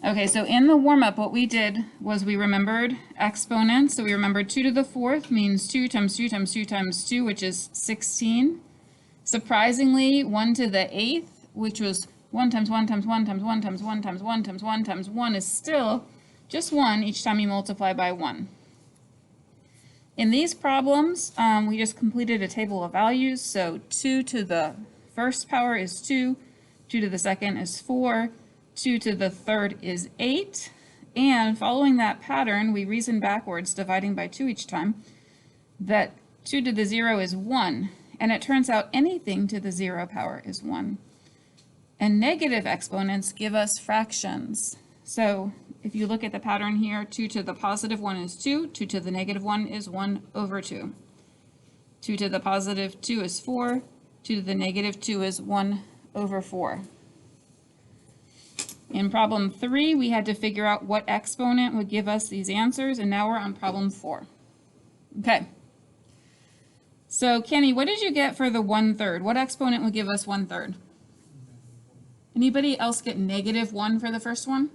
Okay, so in the warm-up, what we did was we remembered exponents. So we remembered 2 to the 4th means 2 times 2 times 2 times 2, which is 16. Surprisingly, 1 to the 8th, which was 1 times 1 times 1 times 1 times 1 times 1 times 1 times 1 is still just 1 each time you multiply by 1. In these problems, we just completed a table of values. So 2 to the first power is 2, 2 to the second is 4, 2 to the third is 8. And following that pattern, we reason backwards, dividing by 2 each time, that 2 to the 0 is 1. And it turns out anything to the 0 power is 1. And negative exponents give us fractions. So if you look at the pattern here, 2 to the positive 1 is 2, 2 to the negative 1 is 1 over 2. 2 to the positive 2 is 4, 2 to the negative 2 is 1 over 4. In problem 3, we had to figure out what exponent would give us these answers, and now we're on problem 4. Okay. So Kenny, what did you get for the 1/3? What exponent would give us 1/3? Anybody else get -1 for the first one?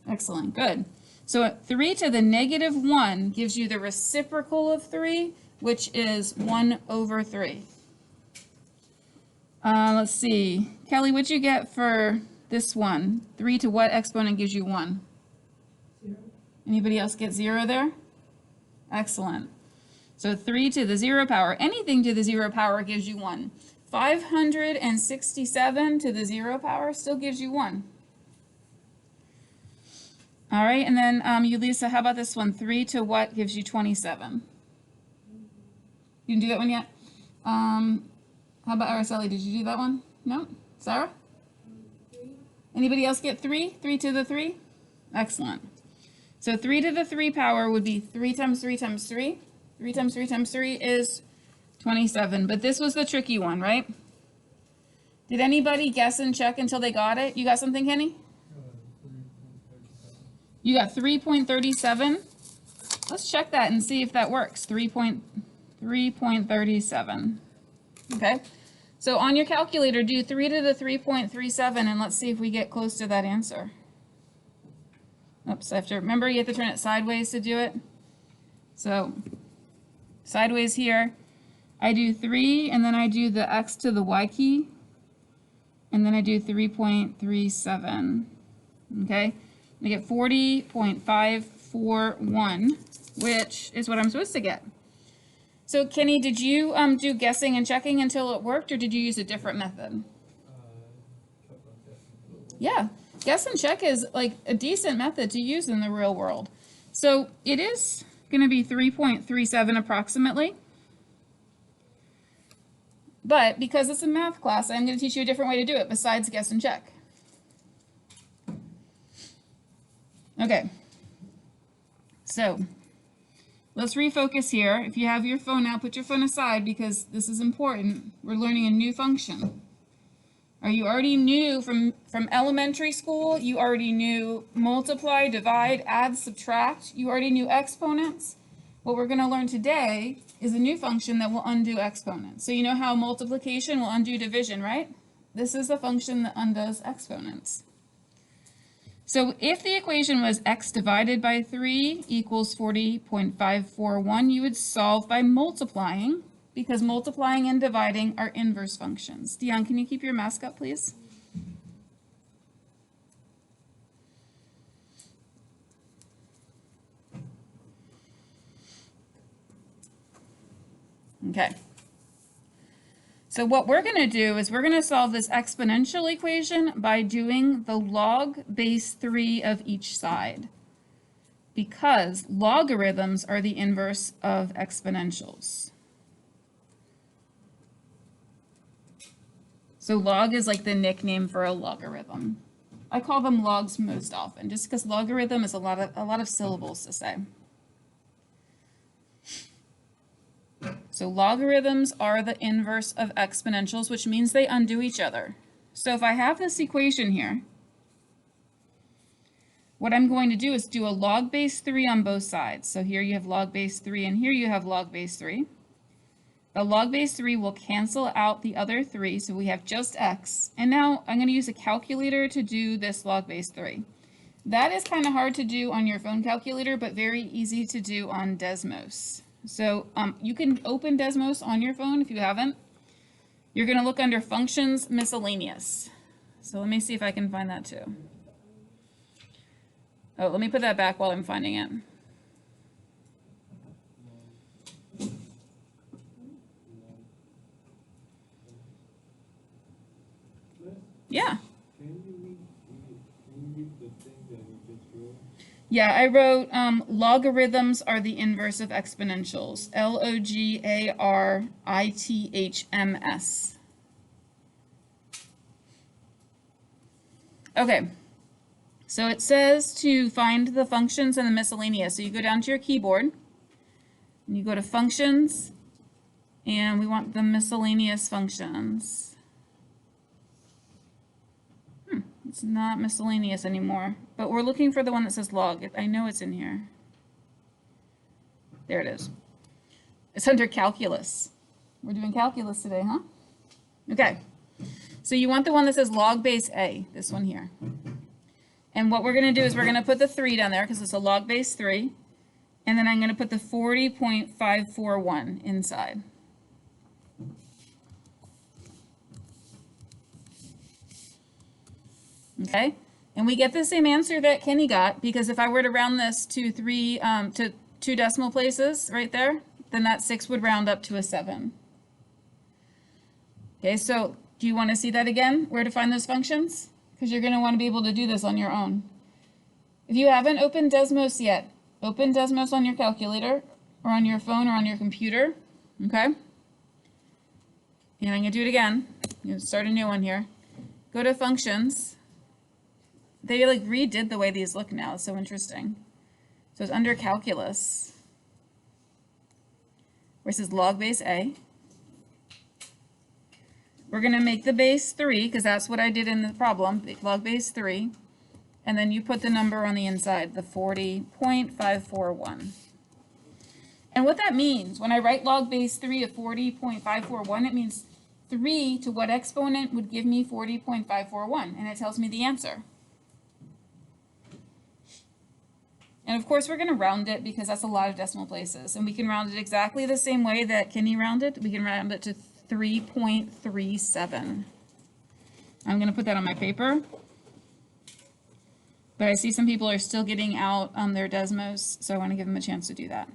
Excellent, good. So 3 to the -1 gives you the reciprocal of 3, which is 1 over 3. Let's see. Kelly, what'd you get for this one? 3 to what exponent gives you 1? 0. Anybody else get 0 there? Excellent. So 3 to the 0 power, anything to the 0 power gives you 1. 567 to the 0 power still gives you 1. All right, and then Ulisa, how about this one? 3 to what gives you 27? You didn't do that one yet? How about Araceli? Did you do that one? No? Sarah? 3. Anybody else get 3? 3 to the 3? Excellent. So 3 to the 3 power would be 3 times 3 times 3. 3 times 3 times 3 is 27. But this was the tricky one, right? Did anybody guess and check until they got it? You got something, Kenny? 3.37. You got 3.37. Let's check that and see if that works. 3.37. Okay. So on your calculator, do 3 to the 3.37, and let's see if we get close to that answer. Oops, I have to remember you have to turn it sideways to do it. So sideways here, I do 3, and then I do the x to the y key, and then I do 3.37. Okay. I get 40.541, which is what I'm supposed to get. So Kenny, did you do guessing and checking until it worked, or did you use a different method? Yeah, guess and check is like a decent method to use in the real world. So it is going to be 3.37 approximately. But because it's a math class, I'm going to teach you a different way to do it besides guess and check. Okay, so let's refocus here. If you have your phone now, put your phone aside because this is important. We're learning a new function. Are you already knew from elementary school? You already knew multiply, divide, add, subtract. You already knew exponents. What we're going to learn today is a new function that will undo exponents. So you know how multiplication will undo division, right? This is a function that undoes exponents. So if the equation was x divided by 3 equals 40.541, you would solve by multiplying, because multiplying and dividing are inverse functions. Dion, can you keep your mask up, please? Okay. So what we're going to do is we're going to solve this exponential equation by doing the log base 3 of each side, because logarithms are the inverse of exponentials. So log is like the nickname for a logarithm. I call them logs most often, just because logarithm is a lot of syllables to say. So logarithms are the inverse of exponentials, which means they undo each other. So if I have this equation here, what I'm going to do is do a log base 3 on both sides. So here you have log base 3, and here you have log base 3. A log base 3 will cancel out the other 3, so we have just x. And now I'm going to use a calculator to do this log base 3. That is kind of hard to do on your phone calculator, but very easy to do on Desmos. So you can open Desmos on your phone if you haven't. You're going to look under Functions Miscellaneous. So let me see if I can find that too. Oh, let me put that back while I'm finding it. Yeah. Can you read the thing that you just wrote? Yeah, I wrote logarithms are the inverse of exponentials. Logarithms. Okay. So it says to find the functions and the miscellaneous. So you go down to your keyboard and you go to functions and we want the miscellaneous functions. It's not miscellaneous anymore, but we're looking for the one that says log. I know it's in here. There it is. It's under calculus. We're doing calculus today, huh? Okay. So you want the one that says log base A, this one here. And what we're going to do is we're going to put the 3 down there because it's a log base 3. And then I'm going to put the 40.541 inside. Okay, and we get the same answer that Kenny got, because if I were to round this to 2 decimal places right there, then that 6 would round up to a 7. Okay, so do you want to see that again, where to find those functions? Because you're going to want to be able to do this on your own. If you haven't opened Desmos yet, open Desmos on your calculator or on your phone or on your computer, okay? And I'm going to do it again. I'm going to start a new one here. Go to functions. They like redid the way these look now. It's so interesting. So it's under calculus, where it says log base A. We're going to make the base 3 because that's what I did in the problem, log base 3. And then you put the number on the inside, the 40.541. And what that means, when I write log base 3 of 40.541, it means 3 to what exponent would give me 40.541, and it tells me the answer. And of course, we're going to round it because that's a lot of decimal places. And we can round it exactly the same way that Kenny rounded. We can round it to 3.37. I'm going to put that on my paper. But I see some people are still getting out their Desmos, so I want to give them a chance to do that.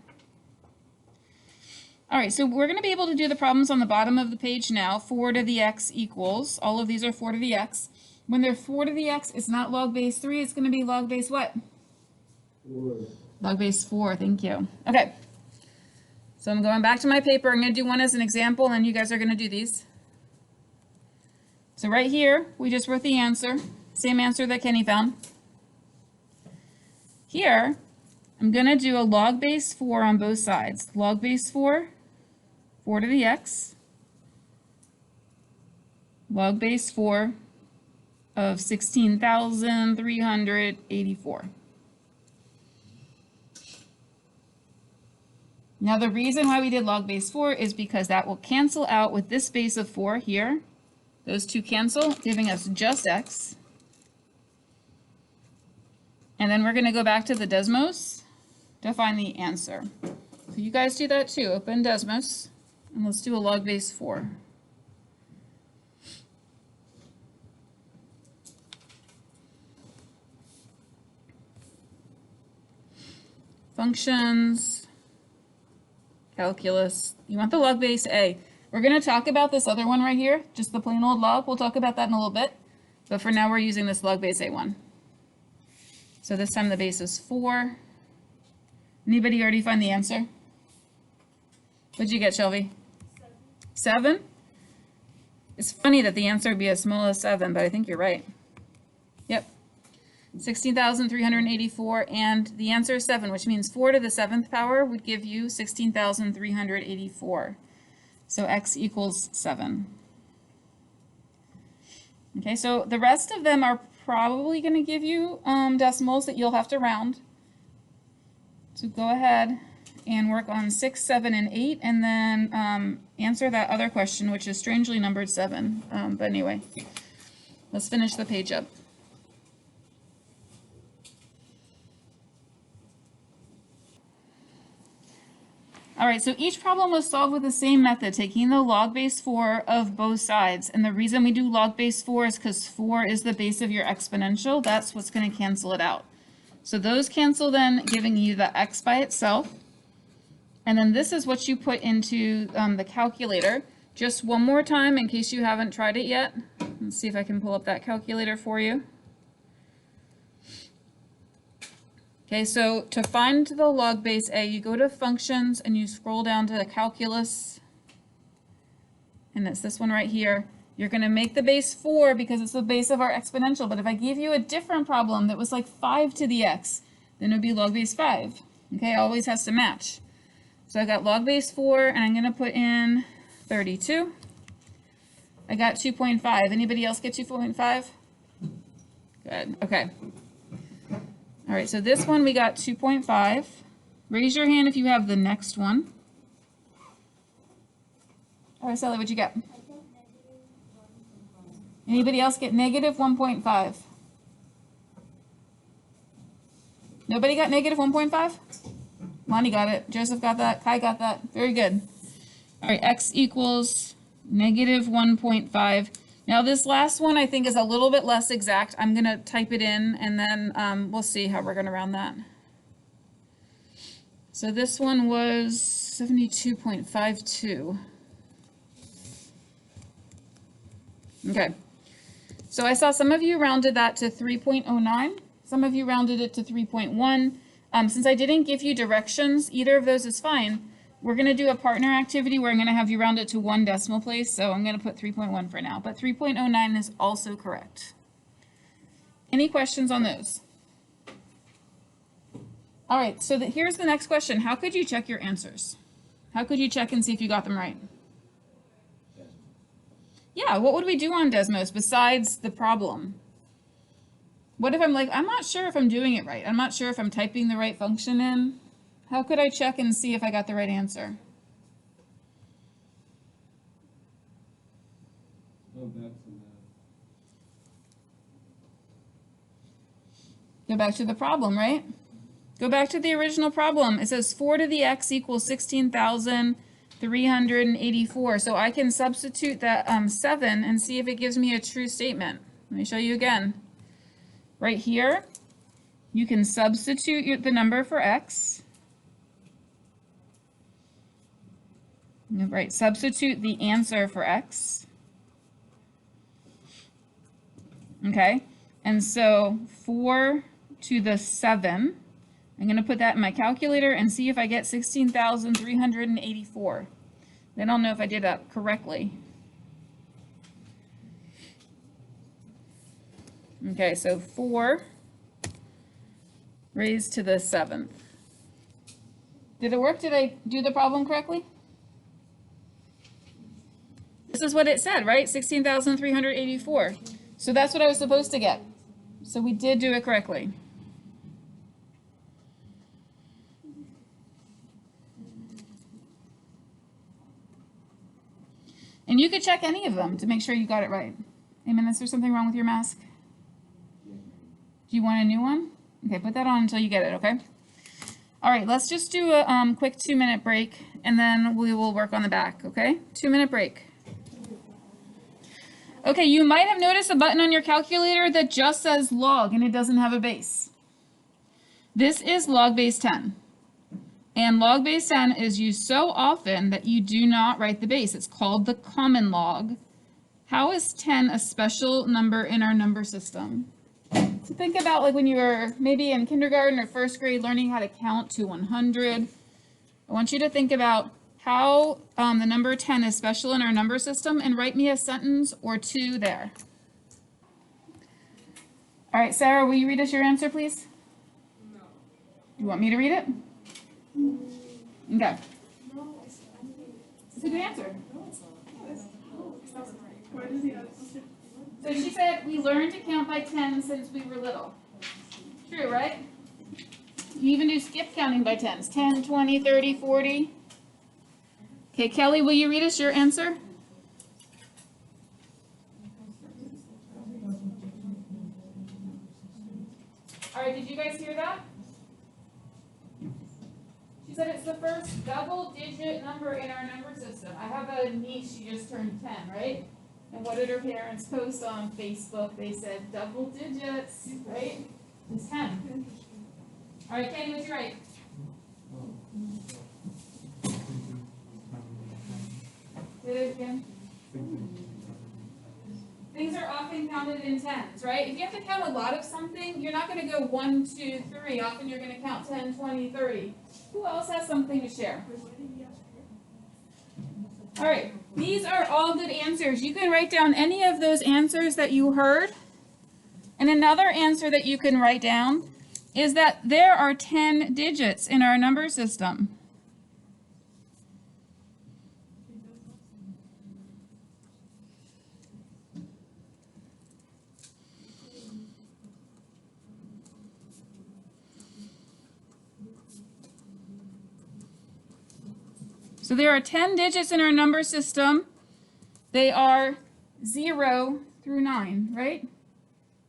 All right, so we're going to be able to do the problems on the bottom of the page now. 4 to the x equals. All of these are 4 to the x. When they're 4 to the x, it's not log base 3. It's going to be log base what? 4. Log base 4, thank you. Okay, so I'm going back to my paper. I'm going to do one as an example, and you guys are going to do these. So right here, we just wrote the answer, same answer that Kenny found. Here, I'm going to do a log base 4 on both sides. Log base 4, 4 to the x, log base 4 of 16,384. Now the reason why we did log base 4 is because that will cancel out with this base of 4 here. Those two cancel, giving us just x. And then we're going to go back to the Desmos to find the answer. So you guys do that too. Open Desmos, and let's do a log base 4. Functions, calculus. You want the log base A. We're going to talk about this other one right here, just the plain old log. We'll talk about that in a little bit. But for now, we're using this log base A one. So this time the base is 4. Anybody already find the answer? What'd you get, Shelby? 7? It's funny that the answer would be as small as 7, but I think you're right. Yep. 16,384, and the answer is 7, which means 4 to the 7th power would give you 16,384. So x equals 7. Okay, so the rest of them are probably going to give you decimals that you'll have to round. So go ahead and work on 6, 7, and 8, and then answer that other question, which is strangely numbered 7. But anyway, let's finish the page up. All right, so each problem was solved with the same method, taking the log base 4 of both sides. And the reason we do log base 4 is because 4 is the base of your exponential. That's what's going to cancel it out. So those cancel then, giving you the x by itself. And then this is what you put into the calculator. Just one more time in case you haven't tried it yet. Let's see if I can pull up that calculator for you. Okay, so to find the log base a, you go to functions and you scroll down to the calculus, and it's this one right here. You're going to make the base 4 because it's the base of our exponential, but if I gave you a different problem that was like 5 to the x, then it would be log base 5. Okay, it always has to match. So I got log base 4, and I'm going to put in 32. I got 2.5. Anybody else get 2.5? Good, okay. All right, so this one we got 2.5. Raise your hand if you have the next one. All right, Sally, what'd you get? Anybody else get negative 1.5? Nobody got negative 1.5? Lonnie got it. Joseph got that. Kai got that. Very good. All right, x equals negative 1.5. Now this last one I think is a little bit less exact. I'm going to type it in and then we'll see how we're going to round that. So this one was 72.52. Okay. So I saw some of you rounded that to 3.09. Some of you rounded it to 3.1. Since I didn't give you directions, either of those is fine. We're going to do a partner activity where I'm going to have you round it to 1 decimal place, so I'm going to put 3.1 for now, but 3.09 is also correct. Any questions on those? All right, so here's the next question. How could you check your answers? How could you check and see if you got them right? Yeah, what would we do on Desmos besides the problem? What if I'm like, I'm not sure if I'm doing it right. I'm not sure if I'm typing the right function in. How could I check and see if I got the right answer? Go back to that. Go back to the problem, right? Go back to the original problem. It says 4 to the x equals 16,384. So I can substitute that 7 and see if it gives me a true statement. Let me show you again. Right here, you can substitute the number for x. Right, substitute the answer for x. Okay, and so 4 to the 7, I'm going to put that in my calculator and see if I get 16,384. Then I'll know if I did that correctly. Okay, so 4 raised to the 7th. Did it work? Did I do the problem correctly? This is what it said, right? 16,384. So that's what I was supposed to get. So we did do it correctly. And you could check any of them to make sure you got it right. Amen. Is there something wrong with your mask? Do you want a new one? Okay, put that on until you get it, okay? All right, let's just do a quick 2-minute break, and then we will work on the back, okay? 2-minute break. Okay, you might have noticed a button on your calculator that just says log, and it doesn't have a base. This is log base 10. And log base 10 is used so often that you do not write the base. It's called the common log. How is 10 a special number in our number system? So think about like when you were maybe in kindergarten or first grade learning how to count to 100. I want you to think about how the number 10 is special in our number system and write me a sentence or two there. All right, Sarah, will you read us your answer, please? No. You want me to read it? Okay. No, it's a good answer. no, it's not. Why does he have? So she said we learned to count by 10 since we were little. True, right? You even do skip counting by tens. 10, 20, 30, 40. Okay, Kelly, will you read us your answer? All right, did you guys hear that? She said it's the first double-digit number in our number system. I have a niece, she just turned 10, right? And what did her parents post on Facebook? They said double digits, right? It's 10. All right, Kenny, what'd you write? Say it again. Things are often counted in tens, right? If you have to count a lot of something, you're not going to go 1, 2, 3. Often you're going to count 10, 20, 30. Who else has something to share? All right, these are all good answers. You can write down any of those answers that you heard. And another answer that you can write down is that there are 10 digits in our number system. So there are 10 digits in our number system. They are 0 through 9, right?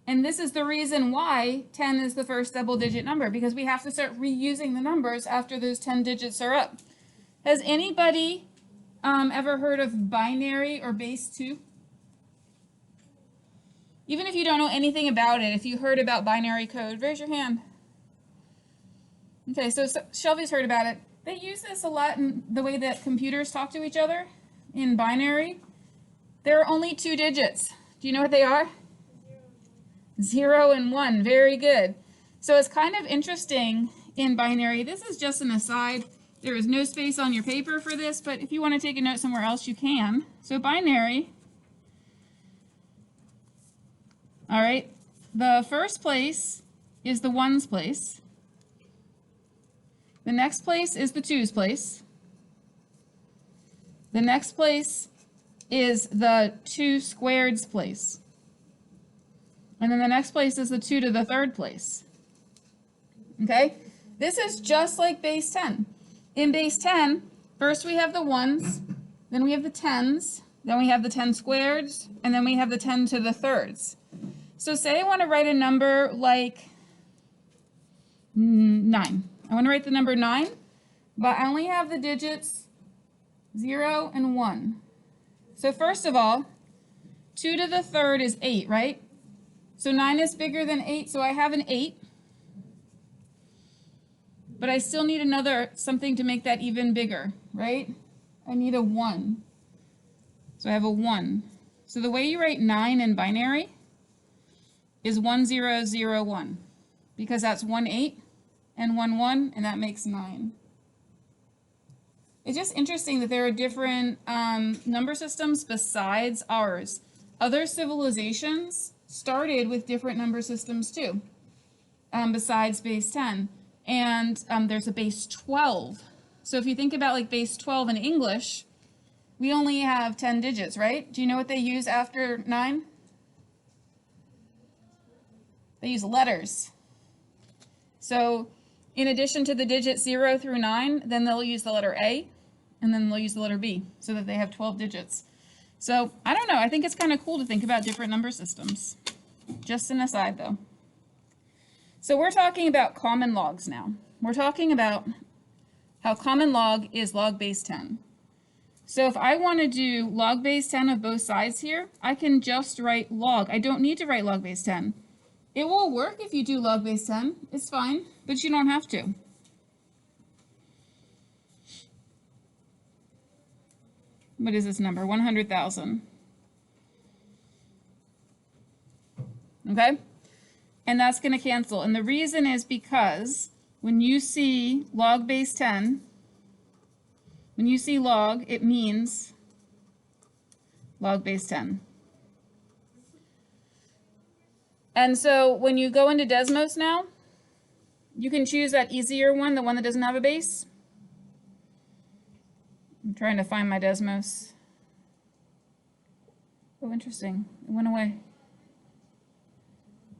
And this is the reason why 10 is the first double-digit number, because we have to start reusing the numbers after those 10 digits are up. Has anybody ever heard of binary or base 2? Even if you don't know anything about it, if you heard about binary code, raise your hand. Okay, so Shelby's heard about it. They use this a lot in the way that computers talk to each other in binary. There are only 2 digits. Do you know what they are? 0 and 1. Very good. So it's kind of interesting in binary. This is just an aside. There is no space on your paper for this, but if you want to take a note somewhere else, you can. So binary. All right. The first place is the ones place. The next place is the twos place. The next place is the 2 squareds place. And then the next place is the 2 to the third place. Okay? This is just like base 10. In base 10, first we have the ones, then we have the tens, then we have the 10 squareds, and then we have the 10 to the thirds. So say I want to write a number like 9. I want to write the number 9, but I only have the digits 0 and 1. So first of all, 2 to the third is 8, right? So 9 is bigger than 8, so I have an 8. But I still need something to make that even bigger, right? I need a 1. So I have a 1. So the way you write 9 in binary is 1001, because that's 18 and 11, and that makes 9. It's just interesting that there are different number systems besides ours. Other civilizations started with different number systems too, besides base 10. And there's a base 12. So if you think about like base 12 in English, we only have 10 digits, right? Do you know what they use after 9? They use letters. So in addition to the digits 0 through 9, then they'll use the letter A, and then they'll use the letter B, so that they have 12 digits. So I don't know, I think it's kind of cool to think about different number systems. Just an aside though. So we're talking about common logs now. We're talking about how common log is log base 10. So if I want to do log base 10 of both sides here, I can just write log. I don't need to write log base 10. It will work if you do log base 10. It's fine, but you don't have to. What is this number? 100,000. Okay? And that's going to cancel. And the reason is because when you see log base 10, when you see log, it means log base 10. And so when you go into Desmos now, you can choose that easier one, the one that doesn't have a base. I'm trying to find my Desmos. Oh, interesting. It went away.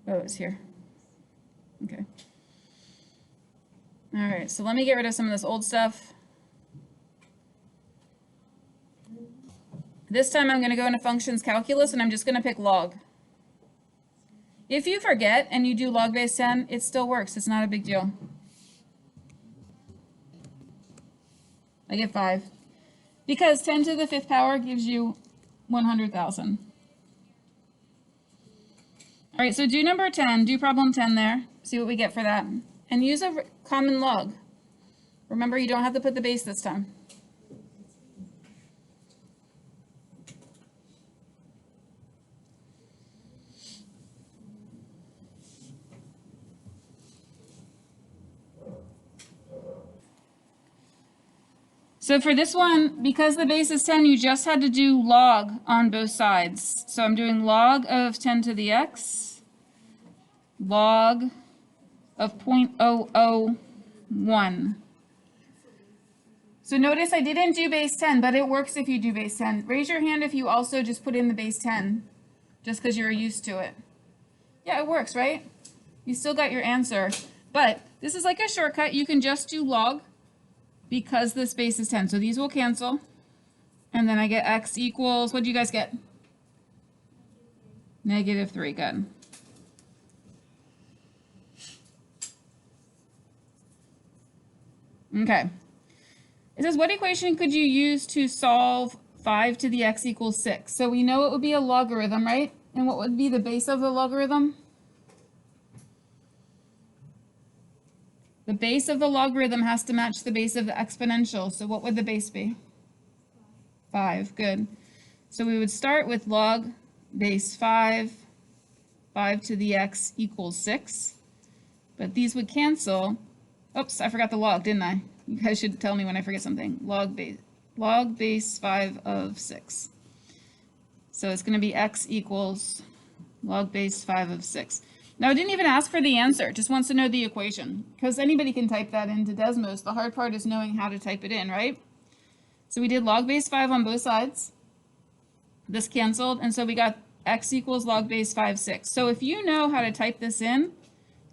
Oh, it's here. Okay. All right, so let me get rid of some of this old stuff. This time I'm going to go into functions calculus and I'm just going to pick log. If you forget and you do log base 10, it still works. It's not a big deal. I get 5. Because 10 to the 5th power gives you 100,000. All right, so do number 10, do problem 10 there. See what we get for that. And use a common log. Remember, you don't have to put the base this time. So for this one, because the base is 10, you just had to do log on both sides. So I'm doing log of 10 to the x, log of 0.001. So notice I didn't do base 10, but it works if you do base 10. Raise your hand if you also just put in the base 10, just because you're used to it. Yeah, it works, right? You still got your answer. But this is like a shortcut. You can just do log because this base is 10. So these will cancel. And then I get x equals, what do you guys get? -3, good. Okay. It says, what equation could you use to solve 5 to the x equals 6? So we know it would be a logarithm, right? And what would be the base of the logarithm? The base of the logarithm has to match the base of the exponential. So what would the base be? 5, good. So we would start with log base 5, 5 to the x equals 6. But these would cancel. Oops, I forgot the log, didn't I? You guys should tell me when I forget something. Log base 5 of 6. So it's going to be x equals log base 5 of 6. Now, it didn't even ask for the answer. It just wants to know the equation. Because anybody can type that into Desmos. The hard part is knowing how to type it in, right? So we did log base 5 on both sides. This canceled. And so we got x equals log base 5, 6. So if you know how to type this in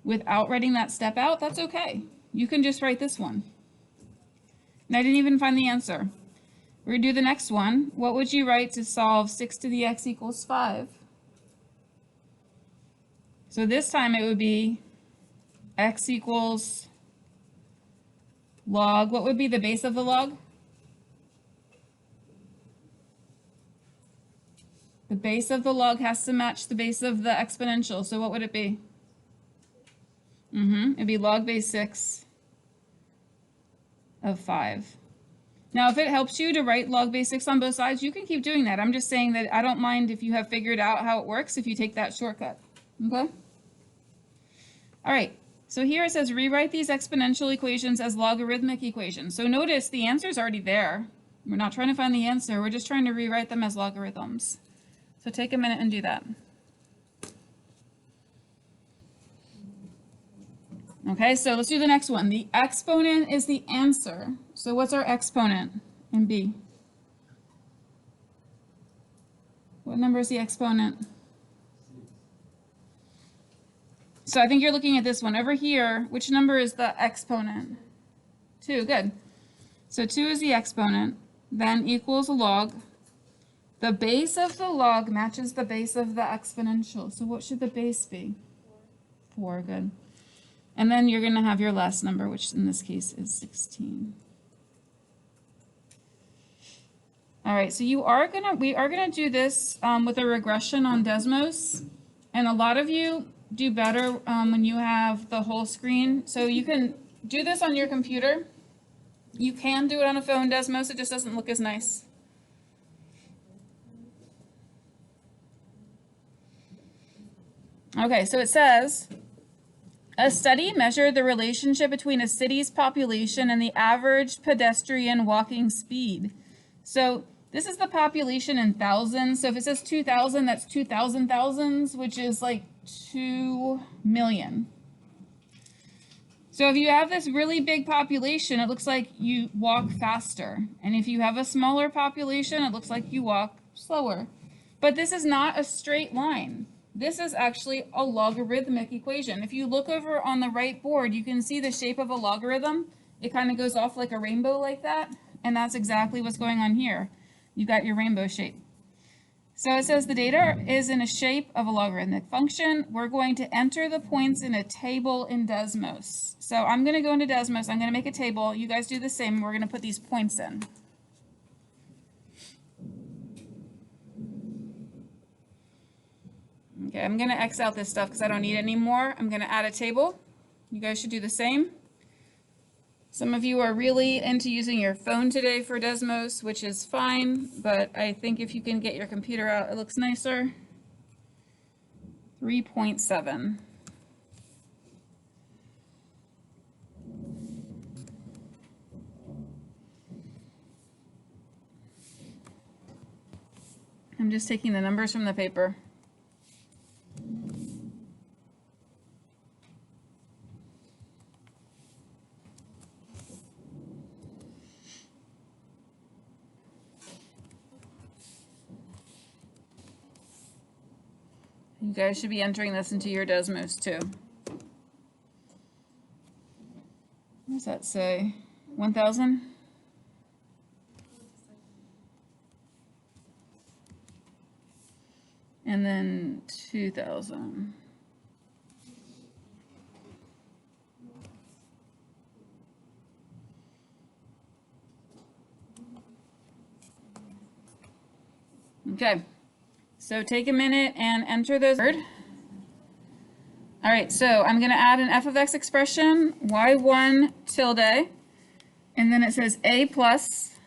without writing that step out, that's okay. You can just write this one. And I didn't even find the answer. We're going to do the next one. What would you write to solve 6 to the x equals 5? So this time it would be x equals log. What would be the base of the log? The base of the log has to match the base of the exponential. So what would it be? It'd be log base 6 of 5. Now, if it helps you to write log base 6 on both sides, you can keep doing that. I'm just saying that I don't mind if you have figured out how it works if you take that shortcut. Okay? All right. So here it says rewrite these exponential equations as logarithmic equations. So notice the answer is already there. We're not trying to find the answer. We're just trying to rewrite them as logarithms. So take a minute and do that. Okay, so let's do the next one. The exponent is the answer. So what's our exponent in B? What number is the exponent? So I think you're looking at this one. Over here, which number is the exponent? 2, good. So 2 is the exponent, then equals a log. The base of the log matches the base of the exponential. So what should the base be? 4, good. And then you're going to have your last number, which in this case is 16. All right, so we are gonna do this with a regression on Desmos, and a lot of you do better when you have the whole screen. So you can do this on your computer. You can do it on a phone, Desmos. It just doesn't look as nice. Okay, so it says, a study measured the relationship between a city's population and the average pedestrian walking speed. So this is the population in thousands. So if it says 2,000, that's 2,000 thousands, which is like 2 million. So if you have this really big population, it looks like you walk faster. And if you have a smaller population, it looks like you walk slower. But this is not a straight line. This is actually a logarithmic equation. If you look over on the right board, you can see the shape of a logarithm. It kind of goes off like a rainbow like that, and that's exactly what's going on here. You got your rainbow shape. So it says the data is in a shape of a logarithmic function. We're going to enter the points in a table in Desmos. So I'm going to go into Desmos. I'm going to make a table. You guys do the same. We're going to put these points in. Okay, I'm going to X out this stuff because I don't need it anymore. I'm going to add a table. You guys should do the same. Some of you are really into using your phone today for Desmos, which is fine, but I think if you can get your computer out, it looks nicer. 3.7. I'm just taking the numbers from the paper. You guys should be entering this into your Desmos too. What does that say? 1,000? And then 2,000. Okay. So take a minute and enter those. All right, so I'm going to add an f of x expression, y1 tilde, and then it says a plus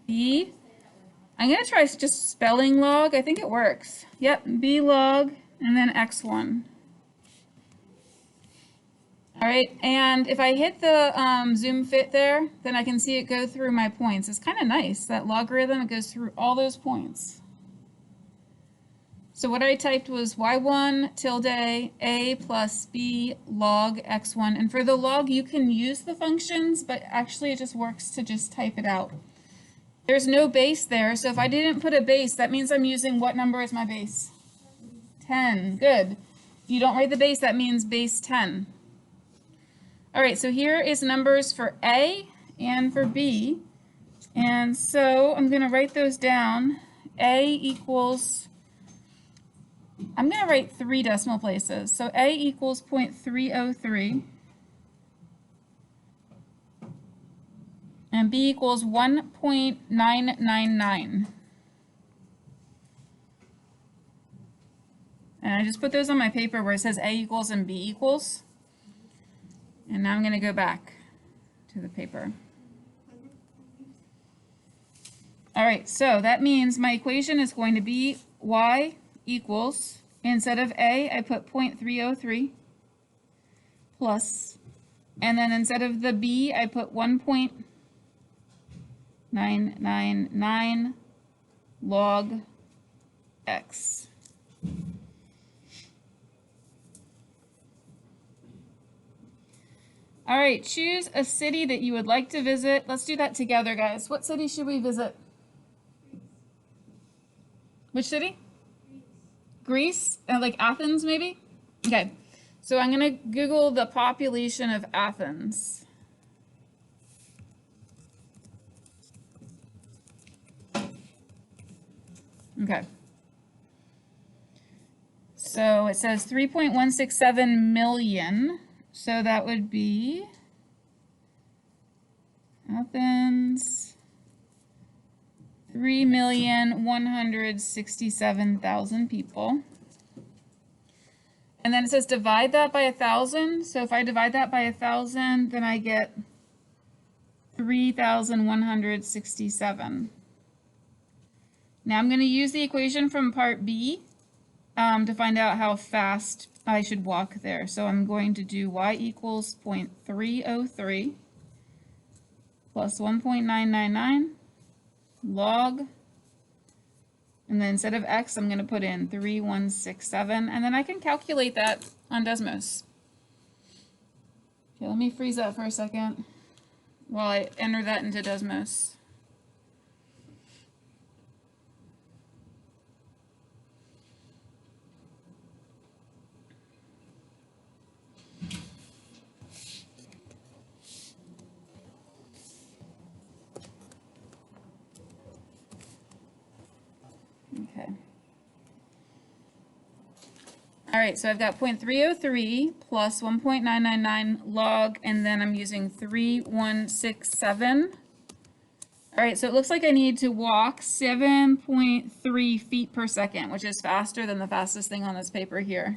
b. I'm going to try just spelling log. I think it works. Yep, b log, and then x1. All right, and if I hit the zoom fit there, then I can see it go through my points. It's kind of nice, that logarithm, it goes through all those points. So what I typed was y1 tilde a plus b log x1. And for the log, you can use the functions, but actually it just works to just type it out. There's no base there, so if I didn't put a base, that means I'm using what number as my base? 10. Good. If you don't write the base, that means base 10. All right, so here is numbers for a and for b. And so I'm going to write those down. A equals... I'm going to write 3 decimal places. So a equals 0.303. And b equals 1.999. And I just put those on my paper where it says a equals and b equals. And now I'm going to go back to the paper. All right, so that means my equation is going to be y equals, instead of a, I put 0.303 plus, and then instead of the b, I put 1.999 log x. All right, choose a city that you would like to visit. Let's do that together, guys. What city should we visit? Which city? Greece? Like Athens, maybe? Okay, so I'm going to Google the population of Athens. Okay. So it says 3.167 million. So that would be Athens, 3,167,000 people. And then it says divide that by 1,000. So if I divide that by 1,000, then I get 3,167. Now I'm going to use the equation from part B to find out how fast I should walk there. So I'm going to do y equals 0.303 plus 1.999 log, and then instead of x, I'm going to put in 3,167, and then I can calculate that on Desmos. Okay, let me freeze that for a second while I enter that into Desmos. All right, so I've got 0.303 plus 1.999 log, and then I'm using 3167. All right, so it looks like I need to walk 7.3 feet per second, which is faster than the fastest thing on this paper here.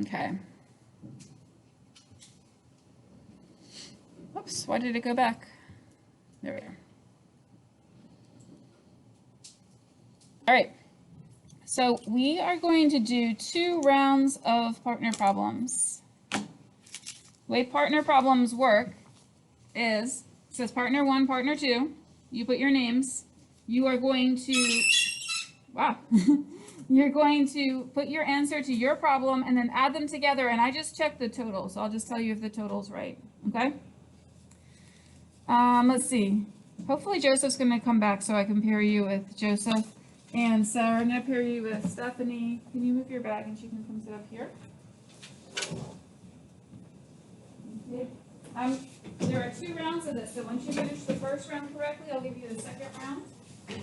Okay. Oops, why did it go back? There we are. All right. So we are going to do 2 rounds of partner problems. The way partner problems work is, it says partner 1, partner 2. You put your names. You are going to, wow. You're going to put your answer to your problem and then add them together, and I just checked the total, so I'll just tell you if the total's right, okay? Let's see. Hopefully Joseph's going to come back so I can pair you with Joseph. And Sarah, I'm going to pair you with Stephanie. Can you move your bag and she can come sit up here? Okay. There are 2 rounds of this, so once you finish the first round correctly, I'll give you the second round. Okay,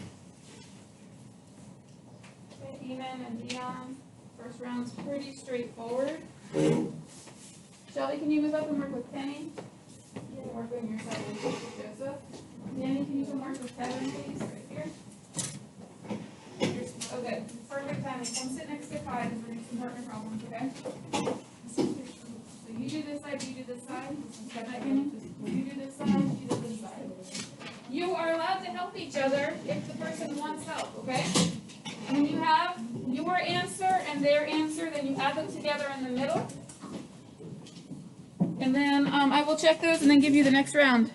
Eamon and Dion. First round's pretty straightforward. Shelby, can you move up and work with Penny? You can work on your side with Joseph. Danny, can you come work with Kevin, please, right here? Okay, perfect timing. Come sit next to Kai because we're doing some partner problems, okay? So you do this side, you do this side. Got that, Kenny? You do this side, you do this side. You are allowed to help each other if the person wants help, okay? When you have your answer and their answer, then you add them together in the middle. And then I will check those and then give you the next round.